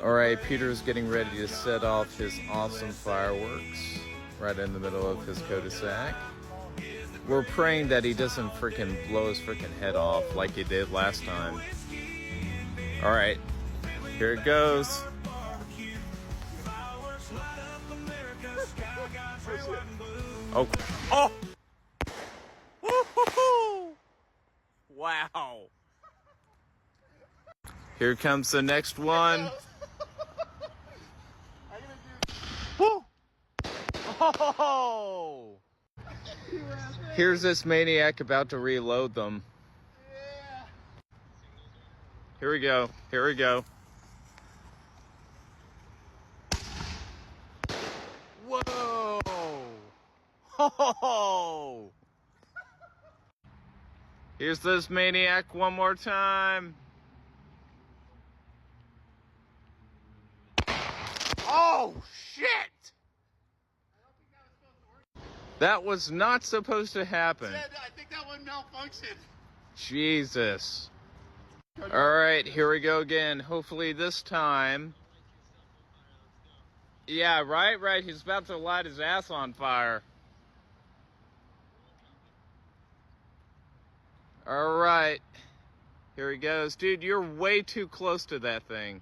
Alright, Peter's getting ready to set off his awesome fireworks right in the middle of his cul-de-sac. We're praying that he doesn't freaking blow his freaking head off like he did last time. Alright, here it goes. Oh! Oh! Wow! Here comes the next one. Woo! Oh! Here's this maniac about to reload them. Here we go. Here we go. Whoa! Oh! Here's this maniac one more time. Oh, shit! That was not supposed to happen. I think that one malfunctioned. Jesus. Alright, here we go again. Hopefully this time. Yeah, right. He's about to light his ass on fire. Alright. Here he goes. Dude, you're way too close to that thing.